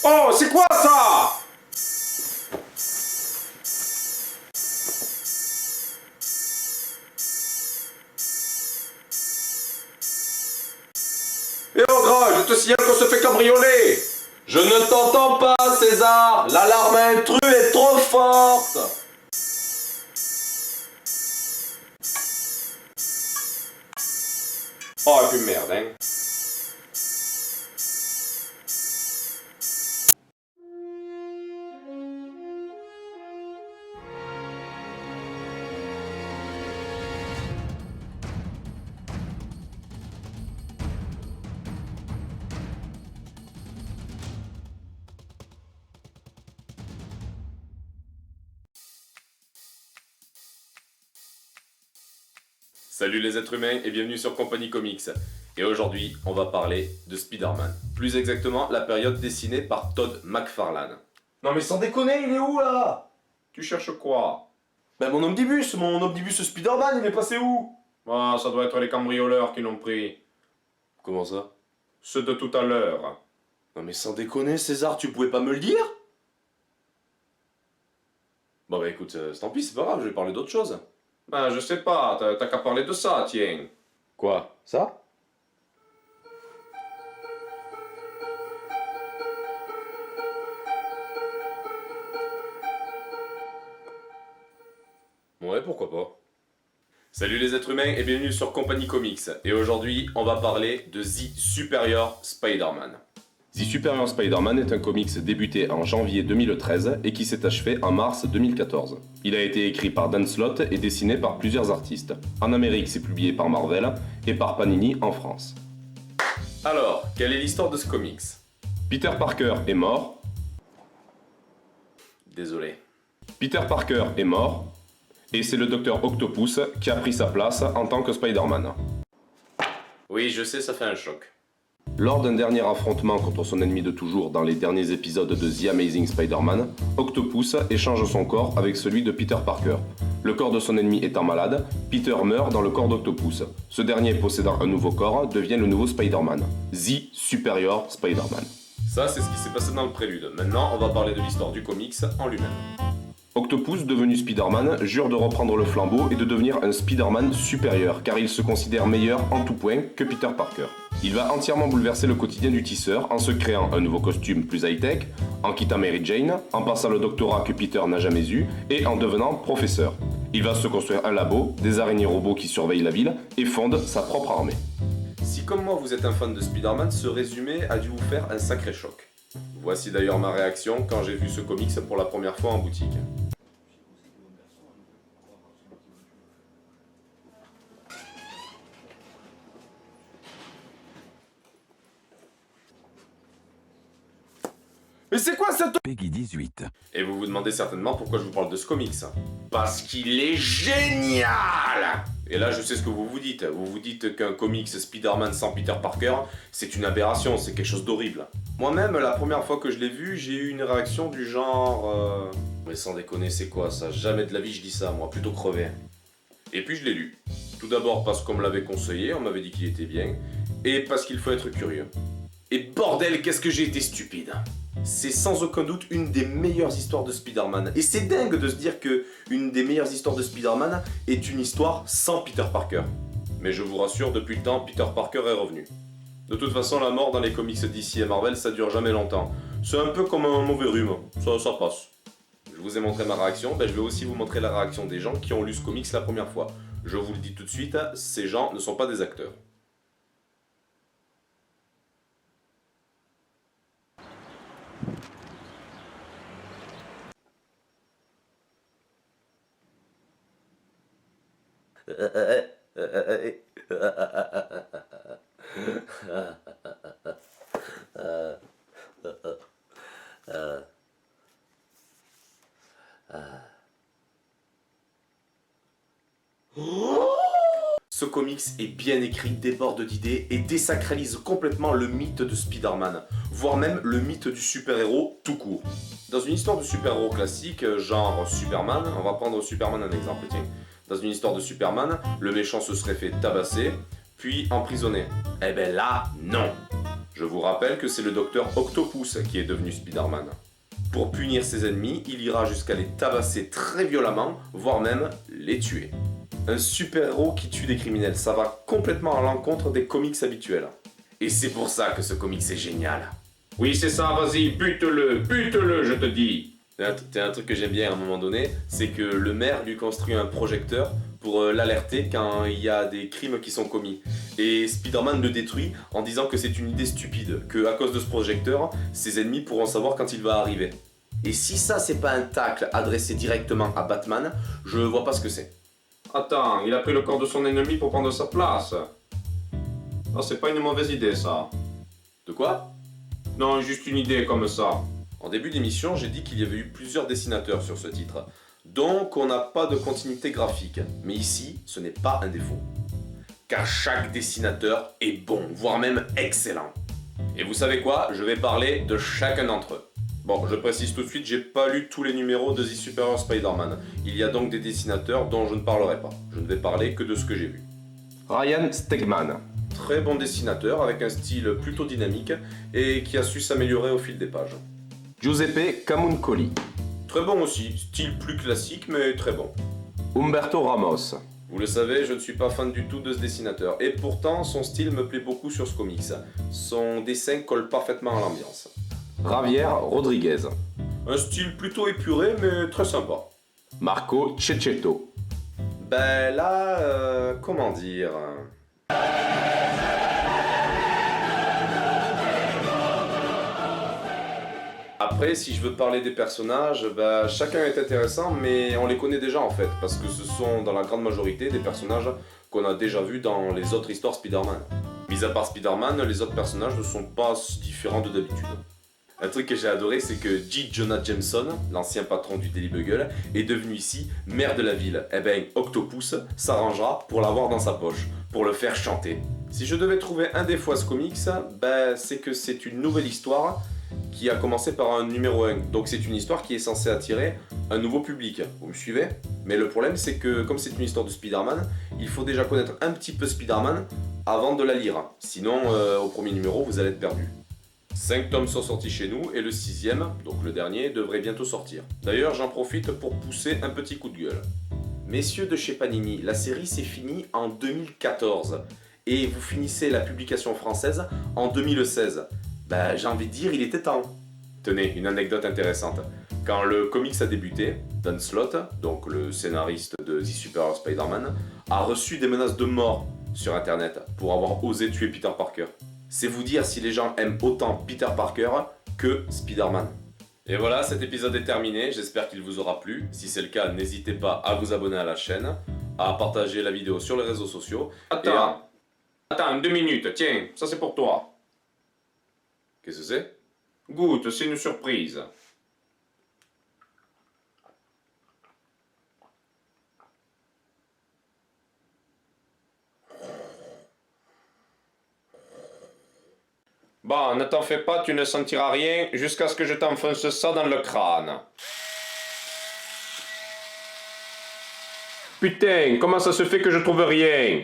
Oh, c'est quoi ça? Eh oh gras, je te signale qu'on se fait cambrioler. Je ne t'entends pas, César. L'alarme intrus est trop forte. Oh, et puis merde, hein. Salut les êtres humains et bienvenue sur Compagnie Comics. Et aujourd'hui, on va parler de Spider-Man. Plus exactement, la période dessinée par Todd McFarlane. Non mais sans déconner, il est où là? Tu cherches quoi? Ben mon omnibus Spider-Man, il est passé où? Ah, ça doit être les cambrioleurs qui l'ont pris. Comment ça? Ceux de tout à l'heure. Non mais sans déconner, César, tu pouvais pas me le dire? Bon bah écoute, tant pis, c'est pas grave, je vais parler d'autre chose. Ben, je sais pas, t'as qu'à parler de ça, tiens. Quoi? Ça? Ouais, pourquoi pas. Salut les êtres humains et bienvenue sur Compagnie Comics. Et aujourd'hui, on va parler de The Superior Spider-Man. The Superior Spider-Man est un comics débuté en janvier 2013 et qui s'est achevé en mars 2014. Il a été écrit par Dan Slott et dessiné par plusieurs artistes. En Amérique, c'est publié par Marvel et par Panini en France. Alors, quelle est l'histoire de ce comics? Peter Parker est mort. Désolé. Peter Parker est mort. Et c'est le Docteur Octopus qui a pris sa place en tant que Spider-Man. Oui, je sais, ça fait un choc. Lors d'un dernier affrontement contre son ennemi de toujours dans les derniers épisodes de The Amazing Spider-Man, Octopus échange son corps avec celui de Peter Parker. Le corps de son ennemi étant malade, Peter meurt dans le corps d'Octopus. Ce dernier possédant un nouveau corps devient le nouveau Spider-Man, The Superior Spider-Man. Ça, c'est ce qui s'est passé dans le prélude. Maintenant, on va parler de l'histoire du comics en lui-même. Octopus, devenu Spider-Man, jure de reprendre le flambeau et de devenir un Spider-Man supérieur, car il se considère meilleur en tout point que Peter Parker. Il va entièrement bouleverser le quotidien du tisseur en se créant un nouveau costume plus high-tech, en quittant Mary Jane, en passant le doctorat que Peter n'a jamais eu et en devenant professeur. Il va se construire un labo, des araignées robots qui surveillent la ville et fonde sa propre armée. Si comme moi vous êtes un fan de Spider-Man, ce résumé a dû vous faire un sacré choc. Voici d'ailleurs ma réaction quand j'ai vu ce comics pour la première fois en boutique. Mais c'est quoi cette... Peggy 18. Et vous vous demandez certainement pourquoi je vous parle de ce comics. Parce qu'il est génial! Et là, je sais ce que vous vous dites. Vous vous dites qu'un comics Spider-Man sans Peter Parker, c'est une aberration, c'est quelque chose d'horrible. Moi-même, la première fois que je l'ai vu, j'ai eu une réaction du genre... Mais sans déconner, c'est quoi ça? Jamais de la vie je dis ça, moi, plutôt crevé. Et puis je l'ai lu. Tout d'abord parce qu'on me l'avait conseillé, on m'avait dit qu'il était bien, et parce qu'il faut être curieux. Et bordel, qu'est-ce que j'ai été stupide! C'est sans aucun doute une des meilleures histoires de Spider-Man. Et c'est dingue de se dire que une des meilleures histoires de Spider-Man est une histoire sans Peter Parker. Mais je vous rassure, depuis le temps, Peter Parker est revenu. De toute façon, la mort dans les comics DC et Marvel, ça dure jamais longtemps. C'est un peu comme un mauvais rhume, ça passe. Je vous ai montré ma réaction, je vais aussi vous montrer la réaction des gens qui ont lu ce comics la première fois. Je vous le dis tout de suite, ces gens ne sont pas des acteurs. Ce comics est bien écrit, déborde d'idées et désacralise complètement le mythe de Spider-Man, voire même le mythe du super-héros tout court. Dans une histoire de super-héros classique, genre Superman, on va prendre Superman un exemple, tiens. Dans une histoire de Superman, le méchant se serait fait tabasser, puis emprisonner. Eh ben là, non. Je vous rappelle que c'est le docteur Octopus qui est devenu Spider-Man. Pour punir ses ennemis, il ira jusqu'à les tabasser très violemment, voire même les tuer. Un super-héros qui tue des criminels, ça va complètement à l'encontre des comics habituels. Et c'est pour ça que ce comics est génial. Oui, c'est ça, vas-y, bute-le, je te dis. Un truc que j'aime bien à un moment donné, c'est que le maire lui construit un projecteur pour l'alerter quand il y a des crimes qui sont commis. Et Spider-Man le détruit en disant que c'est une idée stupide, que à cause de ce projecteur, ses ennemis pourront savoir quand il va arriver. Et si ça c'est pas un tacle adressé directement à Batman, je vois pas ce que c'est. Attends, il a pris le corps de son ennemi pour prendre sa place. Ah, c'est pas une mauvaise idée, ça. De quoi? Non, juste une idée comme ça. En début d'émission, j'ai dit qu'il y avait eu plusieurs dessinateurs sur ce titre. Donc on n'a pas de continuité graphique. Mais ici, ce n'est pas un défaut. Car chaque dessinateur est bon, voire même excellent. Et vous savez quoi? Je vais parler de chacun d'entre eux. Bon, je précise tout de suite, j'ai pas lu tous les numéros de The Superior Spider-Man. Il y a donc des dessinateurs dont je ne parlerai pas. Je ne vais parler que de ce que j'ai vu. Ryan Stegman. Très bon dessinateur avec un style plutôt dynamique et qui a su s'améliorer au fil des pages. Giuseppe Camuncoli. Très bon aussi, style plus classique mais très bon. Humberto Ramos. Vous le savez, je ne suis pas fan du tout de ce dessinateur et pourtant son style me plaît beaucoup sur ce comics. Son dessin colle parfaitement à l'ambiance. Javier Rodriguez. Un style plutôt épuré mais très sympa. Marco Cecchetto. Ben là, comment dire... Après, si je veux parler des personnages, bah, chacun est intéressant, mais on les connaît déjà en fait, parce que ce sont dans la grande majorité des personnages qu'on a déjà vus dans les autres histoires Spider-Man. Mis à part Spider-Man, les autres personnages ne sont pas si différents de d'habitude. Un truc que j'ai adoré, c'est que J. Jonah Jameson, l'ancien patron du Daily Bugle, est devenu ici maire de la ville. Eh ben, Octopus s'arrangera pour l'avoir dans sa poche, pour le faire chanter. Si je devais trouver un défaut à ce comics, ben, c'est que c'est une nouvelle histoire qui a commencé par un numéro 1. Donc c'est une histoire qui est censée attirer un nouveau public. Vous me suivez? Mais le problème, c'est que comme c'est une histoire de Spider-Man, il faut déjà connaître un petit peu Spider-Man avant de la lire. Sinon, au premier numéro, vous allez être perdu. 5 tomes sont sortis chez nous et le 6e, donc le dernier, devrait bientôt sortir. D'ailleurs, j'en profite pour pousser un petit coup de gueule. Messieurs de chez Panini, la série s'est finie en 2014 et vous finissez la publication française en 2016. Ben, j'ai envie de dire, il était temps. Tenez, une anecdote intéressante. Quand le comics a débuté, Dan Slott, donc le scénariste de The Superior Spider-Man, a reçu des menaces de mort sur internet pour avoir osé tuer Peter Parker. C'est vous dire si les gens aiment autant Peter Parker que Spider-Man. Et voilà, cet épisode est terminé, j'espère qu'il vous aura plu. Si c'est le cas, n'hésitez pas à vous abonner à la chaîne, à partager la vidéo sur les réseaux sociaux. Attends, 2 minutes, tiens, ça c'est pour toi. Qu'est-ce que c'est? Goûte, c'est une surprise. Bon, ne t'en fais pas, tu ne sentiras rien jusqu'à ce que je t'enfonce ça dans le crâne. Putain, comment ça se fait que je trouve rien?